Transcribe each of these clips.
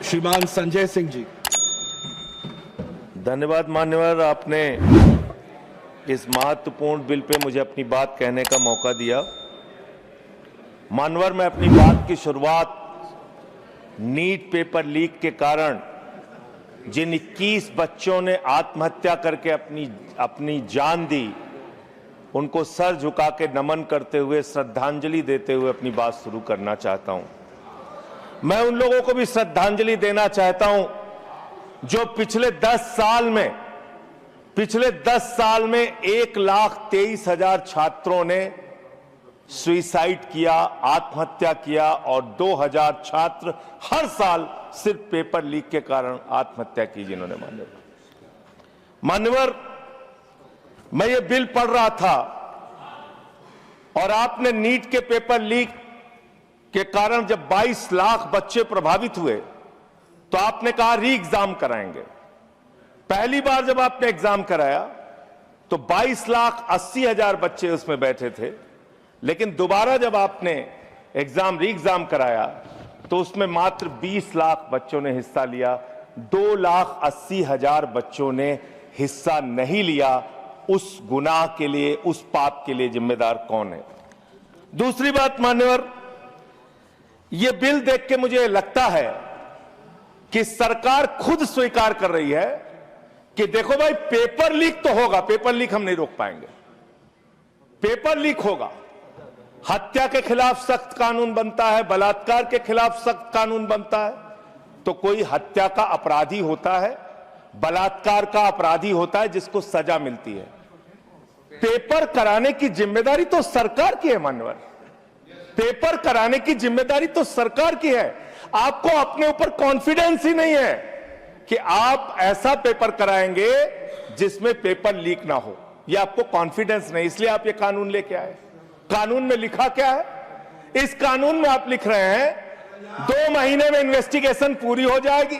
श्रीमान संजय सिंह जी। धन्यवाद मान्यवर, आपने इस महत्वपूर्ण बिल पे मुझे अपनी बात कहने का मौका दिया। मान्यवर, मैं अपनी बात की शुरुआत नीट पेपर लीक के कारण जिन 21 बच्चों ने आत्महत्या करके अपनी जान दी, उनको सर झुका के नमन करते हुए, श्रद्धांजलि देते हुए अपनी बात शुरू करना चाहता हूं। मैं उन लोगों को भी श्रद्धांजलि देना चाहता हूं जो पिछले 10 साल में 1,23,000 छात्रों ने सुसाइड किया, आत्महत्या किया, और 2,000 छात्र हर साल सिर्फ पेपर लीक के कारण आत्महत्या की जिन्होंने। मान्यवर, मैं ये बिल पढ़ रहा था और आपने नीट के पेपर लीक के कारण जब 22 लाख बच्चे प्रभावित हुए तो आपने कहा री एग्जाम कराएंगे। पहली बार जब आपने एग्जाम कराया तो 22,80,000 बच्चे उसमें बैठे थे, लेकिन दोबारा जब आपने री एग्जाम कराया तो उसमें मात्र 20 लाख बच्चों ने हिस्सा लिया। 2,80,000 बच्चों ने हिस्सा नहीं लिया। उस गुनाह के लिए, उस पाप के लिए जिम्मेदार कौन है? दूसरी बात मान्यवर, यह बिल देख के मुझे लगता है कि सरकार खुद स्वीकार कर रही है कि देखो भाई, पेपर लीक तो होगा, पेपर लीक हम नहीं रोक पाएंगे, पेपर लीक होगा। हत्या के खिलाफ सख्त कानून बनता है, बलात्कार के खिलाफ सख्त कानून बनता है। तो कोई हत्या का अपराधी होता है, बलात्कार का अपराधी होता है जिसको सजा मिलती है। पेपर कराने की जिम्मेदारी तो सरकार की है मान्यवर, पेपर कराने की जिम्मेदारी तो सरकार की है। आपको अपने ऊपर कॉन्फिडेंस ही नहीं है कि आप ऐसा पेपर कराएंगे जिसमें पेपर लीक ना हो। यह आपको कॉन्फिडेंस नहीं, इसलिए आप ये कानून लेके आए। कानून में लिखा क्या है? इस कानून में आप लिख रहे हैं 2 महीने में इन्वेस्टिगेशन पूरी हो जाएगी,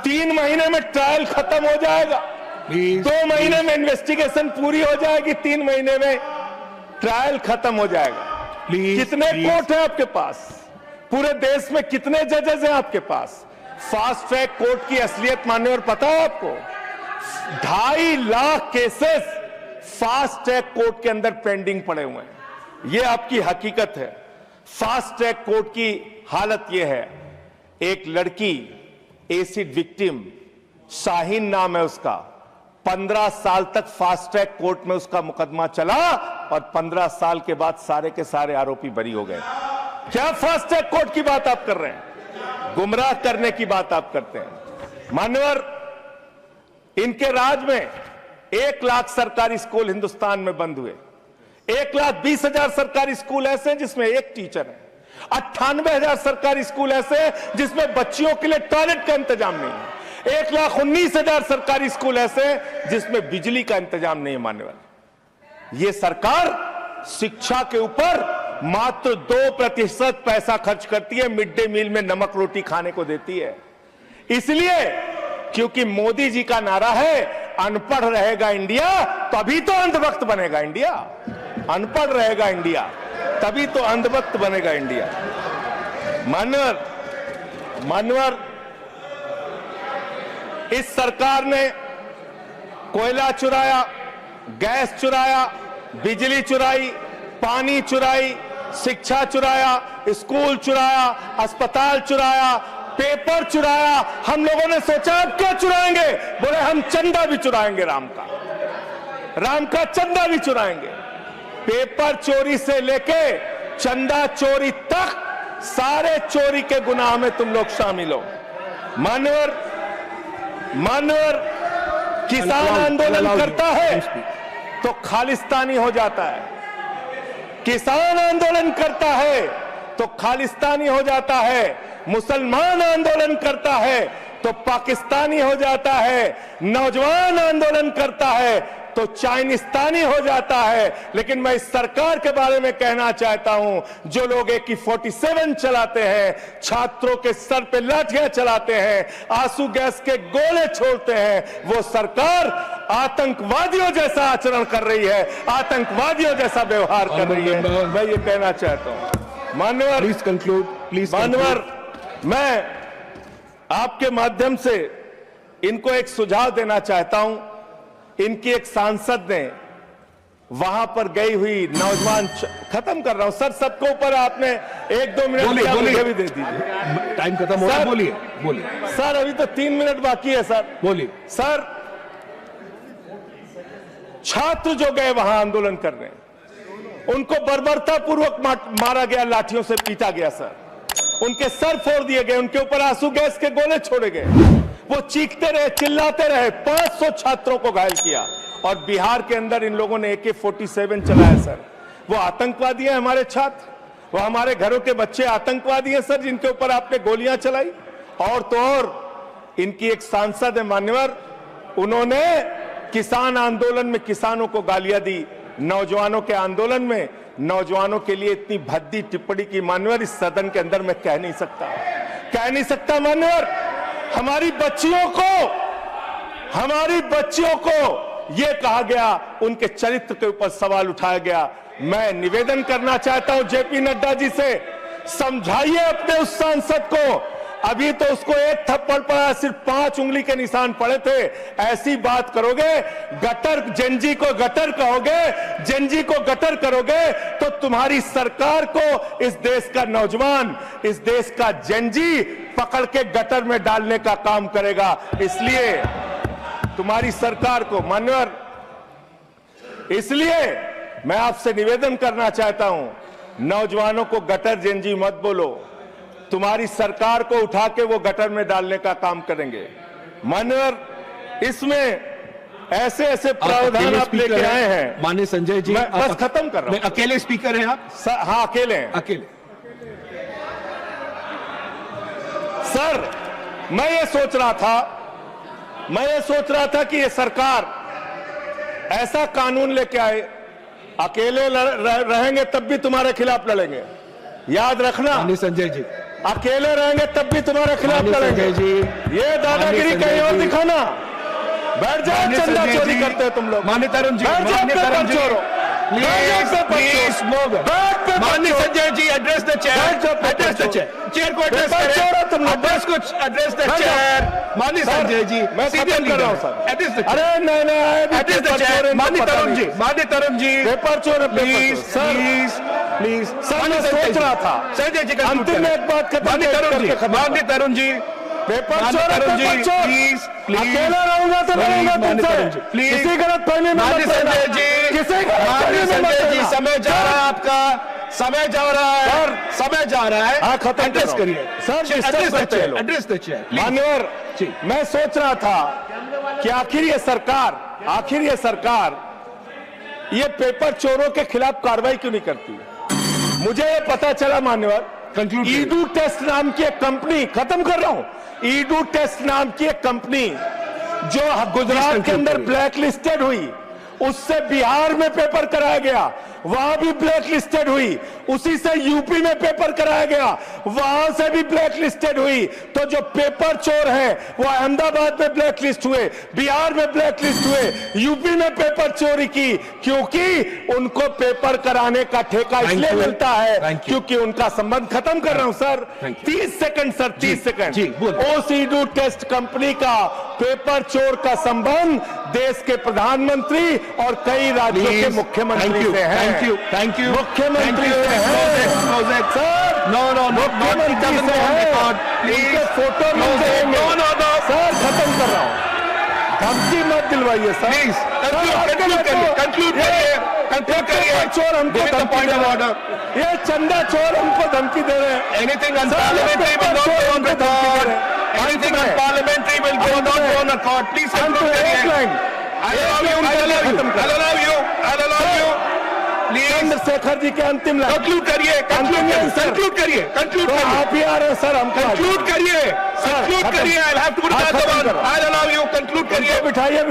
3 महीने में ट्रायल खत्म हो जाएगा। 2 महीने में इन्वेस्टिगेशन पूरी हो जाएगी, 3 महीने में ट्रायल खत्म हो जाएगा। कितने कोर्ट हैं आपके पास? पूरे देश में कितने जजेस हैं आपके पास? फास्ट ट्रैक कोर्ट की असलियत मान्यवर पता है आपको? 2.5 lakh cases fast track court के अंदर पेंडिंग पड़े हुए हैं। यह आपकी हकीकत है। फास्ट ट्रैक कोर्ट की हालत यह है, एक लड़की एसिड विक्टिम, शाहीन नाम है उसका, 15 साल तक फास्ट ट्रैक कोर्ट में उसका मुकदमा चला और 15 साल के बाद सारे के सारे आरोपी बरी हो गए। क्या फास्ट ट्रैक कोर्ट की बात आप कर रहे हैं? गुमराह करने की बात आप करते हैं। मान्यवर, इनके राज में 1 लाख सरकारी स्कूल हिंदुस्तान में बंद हुए। 1,20,000 सरकारी स्कूल ऐसे हैं जिसमें एक टीचर है। 98,000 सरकारी स्कूल ऐसे हैं जिसमें बच्चियों के लिए टॉयलेट का इंतजाम नहीं है। 1,19,000 सरकारी स्कूल ऐसे हैं जिसमें बिजली का इंतजाम नहीं है। मान्यवर, यह सरकार शिक्षा के ऊपर मात्र 2% पैसा खर्च करती है, मिड डे मील में नमक रोटी खाने को देती है। इसलिए क्योंकि मोदी जी का नारा है अनपढ़ रहेगा इंडिया तभी तो अंधभक्त बनेगा इंडिया। अनपढ़ रहेगा इंडिया तभी तो अंधभक्त बनेगा इंडिया। मान्यवर, इस सरकार ने कोयला चुराया, गैस चुराया, बिजली चुराई, पानी चुराई, शिक्षा चुराया, स्कूल चुराया, अस्पताल चुराया, पेपर चुराया। हम लोगों ने सोचा अब क्या चुराएंगे? बोले हम चंदा भी चुराएंगे, राम का चंदा भी चुराएंगे। पेपर चोरी से लेके चंदा चोरी तक सारे चोरी के गुनाह में तुम लोग शामिल हो। मान्यवर, किसान आंदोलन करता है तो खालिस्तानी हो जाता है। किसान आंदोलन करता है तो खालिस्तानी हो जाता है। मुसलमान आंदोलन करता है तो पाकिस्तानी हो जाता है। नौजवान आंदोलन करता है तो चाइनिस्तानी हो जाता है। लेकिन मैं इस सरकार के बारे में कहना चाहता हूं, जो लोग AK-47 चलाते हैं, छात्रों के सर पे लाठियां चलाते हैं, आंसू गैस के गोले छोड़ते हैं, वो सरकार आतंकवादियों जैसा आचरण कर रही है, आतंकवादियों जैसा व्यवहार कर रही है। मैं ये कहना चाहता हूं। मान्यवर, प्लीज कंक्लूड, प्लीज। मान्यवर, मैं आपके माध्यम से इनको एक सुझाव देना चाहता हूं। इनकी एक सांसद ने वहां पर गई हुई नौजवान, खत्म कर रहा हूं सर, सबके ऊपर आपने 1-2 मिनट मुझे भी दे दीजिए। टाइम खत्म हो रहा है, बोलिए बोलिए सर। अभी तो 3 मिनट बाकी है सर, बोलिए सर। छात्र जो गए वहां आंदोलन करने, उनको बर्बरता पूर्वक मारा गया, लाठियों से पीटा गया सर, उनके सर फोड़ दिए गए, उनके ऊपर आंसू गैस के गोले छोड़े गए, वो चीखते रहे, चिल्लाते रहे, 500 छात्रों को घायल किया। और बिहार के अंदर इन लोगों ने AK-47 चलाया सर। वो आतंकवादी हैं हमारे छात्र, वो हमारे घरों के बच्चे आतंकवादी हैं सर, जिनके ऊपर आपने गोलियां चलाई। और तो और इनकी एक सांसद है मान्यवर, उन्होंने किसान आंदोलन में किसानों को गालियां दी, नौजवानों के आंदोलन में नौजवानों के लिए इतनी भद्दी टिप्पणी की मान्यवर, इस सदन के अंदर मैं कह नहीं सकता मान्यवर। हमारी बच्चियों को यह कहा गया, उनके चरित्र के ऊपर सवाल उठाया गया। मैं निवेदन करना चाहता हूं JP नड्डा जी से, समझाइए अपने उस सांसद को। अभी तो उसको एक थप्पड़ पड़ा, सिर्फ 5 उंगली के निशान पड़े थे। ऐसी बात करोगे, गटर जेनजी को गटर कहोगे, जेनजी को गटर करोगे, तो तुम्हारी सरकार को इस देश का नौजवान, इस देश का जेनजी पकड़ के गटर में डालने का काम करेगा। इसलिए तुम्हारी सरकार को मान्यवर, इसलिए मैं आपसे निवेदन करना चाहता हूं, नौजवानों को गटर जेनजी मत बोलो। तुम्हारी सरकार को उठा के वो गटर में डालने का काम करेंगे मान्यवर। इसमें ऐसे प्रावधान आप लेके आए हैं माननीय संजय जी। मैं बस खत्म कर रहा हूं। अकेले स्पीकर हैं आप? हाँ अकेले हैं। अकेले सर, मैं ये सोच रहा था कि ये सरकार ऐसा कानून लेके आए, अकेले रहेंगे तब भी तुम्हारे खिलाफ लड़ेंगे, याद रखना। माननीय संजय जी, अकेले रहेंगे तब भी तुम्हारे खिलाफ लड़ेंगे जी। ये दादागिरी कहीं और दिखाना। बैठ जाओ, चंदा चोरी करते हो तुम लोग। माननीय तरुण जी, माननीय Sanjay ji, address the chair, chair को एड्रेस करें, तुम एड्रेस को एड्रेस द चेयर। माननीय संजय जी, मैं सीधे कर रहा हूं सर। एड्रेस द, अरे नहीं, एड्रेस द चेयर। माननीय तरुण जी, पेपर चोर, प्लीज प्लीज। सर मैं सोच रहा था संजय जी अंतिम में एक बात खत्म। माननीय तरुण जी, पेपर चोर, प्लीज प्लीज। अकेला रहूंगा तो लड़ूंगा तुमसे, प्लीज। किसी गलत फहमी में माननीय संजय जी, संजय जी, समय जा रहा है आपका, समय जा रहा है, समय जा रहा है। हाँ खत्म एड्रेस करिए सर, एड्रेस द चेयर। मान्यवर, मैं सोच रहा था कि आखिर ये सरकार ये पेपर चोरों के खिलाफ कार्रवाई क्यों नहीं करती। मुझे ये पता चला मान्यवर, ईडू टेस्ट नाम की एक कंपनी, खत्म कर रहा हूं, ईडू टेस्ट नाम की एक कंपनी जो गुजरात के अंदर ब्लैक लिस्टेड हुई, उससे बिहार में पेपर कराया गया, वहां भी ब्लैक लिस्टेड हुई, उसी से यूपी में पेपर कराया गया, वहां से भी ब्लैक लिस्टेड हुई। तो जो पेपर चोर है वो अहमदाबाद में ब्लैक लिस्ट हुए, बिहार में ब्लैक लिस्ट हुए, यूपी में पेपर चोरी की, क्योंकि उनको पेपर कराने का ठेका इसलिए मिलता है क्योंकि उनका संबंध, खत्म कर रहा हूं सर, 30 सेकंड सर, 30 सेकंड। उस ईडू टेस्ट कंपनी का पेपर चोर का संबंध देश के प्रधानमंत्री और कई राज्यों के मुख्यमंत्री से है। थैंक यू मुख्यमंत्री से है सर। मुख्यमंत्री से है, इनके फोटो मिल जाएंगे सर। खत्म कर रहा हूं, धमकी मत दिलवाइए सर। कंक्लूड करिए। चोर हमको धमकी दे रहे हैं, ये चंदा चोर हमको धमकी दे रहे हैं। Anything unparliamentary will not go on record. Anything unparliamentary will not go on record. Please conclude करिए। I'll allow you. Chandrashekhar ji के अंतिम लाइन कंक्लूड करिए। आप ही आ रहे हैं सर, हम कंक्लूड करिए। I'll have to put that one. I'll allow you. Conclude करिए। बिठाइए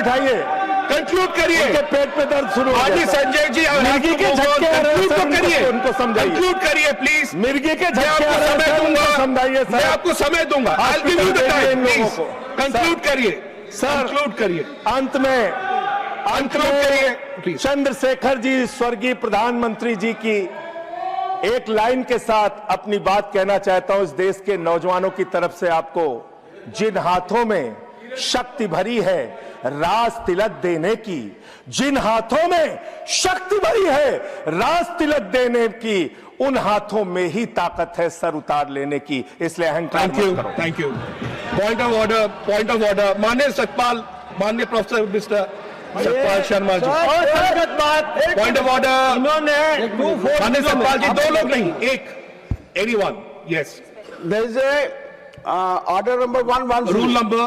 कंक्लूड करिए। उनके पेट पे दर्द शुरू हो गया। संजय जी, मिर्गी के झटके आ रहे हैं सर, उनको समझाइए। कंक्लूड करिए प्लीज। मिर्गी के झटके आ रहे हैं सर, उनको समझाइए सर। मैं आपको समय दूंगा। I'll give you the time, please. Conclude करिए सर, कंक्लूड करिए। अंत में चंद्रशेखर जी, स्वर्गीय प्रधानमंत्री जी की एक लाइन के साथ अपनी बात कहना चाहता हूं। इस देश के नौजवानों की तरफ से आपको जिन हाथों में शक्ति भरी है राज तिलक देने की, जिन हाथों में शक्ति भरी है राज तिलक देने की, उन हाथों में ही ताकत है सर उतार लेने की। इसलिए अहंकार मत करो। Thank you. Point of order. माननीय सतपाल, माननीय professor mister Satpal Sharma ji, point of order. माननीय सतपाल जी, दो लोग नहीं, एक, anyone. Yes, There is a order number 110. Rule number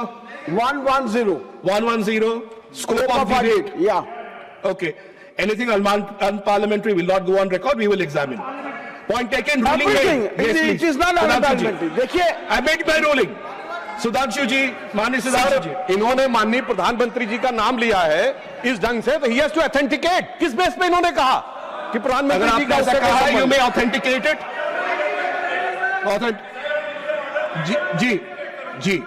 110. 110, scope of debate. Yeah. Okay. Anything unparliamentary will not go on record. We will examine. Point taken. Ruling Everything. made. Yes, It please. is not Sudhanshu ji. unparliamentary. देखिए, I made my ruling. Sudhanshu ji, माननीय सुधांशु जी, इन्होंने माननीय प्रधानमंत्री जी का नाम लिया है इस ढंग से, तो ही हैज टू ऑथेंटिकेट। किस बेस पे इन्होंने कहा कि अगर प्रधानमंत्री जी आपने का ऐसा उससे कहा, कोई you संबंध? may authenticate it. जी, जी,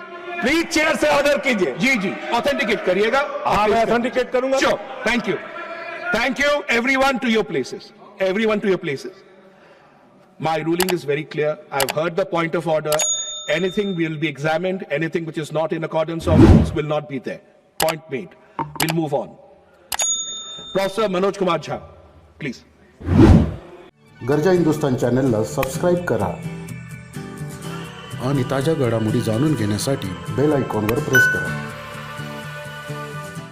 प्लीज चेयर से ऑर्डर कीजिए। जी, ऑथेंटिकेट करिएगा। हाँ, मैं ऑथेंटिकेट करूंगा। Sure. Thank you, everyone to your places. Everyone to your places. My ruling is very clear. I've heard the point of order. Anything will be examined. Anything which is not in accordance of rules will not be there. Point made. We'll move on. Professor Manoj Kumar Jha, please. गरजा हिंदुस्तान चॅनलला subscribe करा आणि ताज्या घडामोडी जाणून घेण्यासाठी bell आयकॉनवर press करा.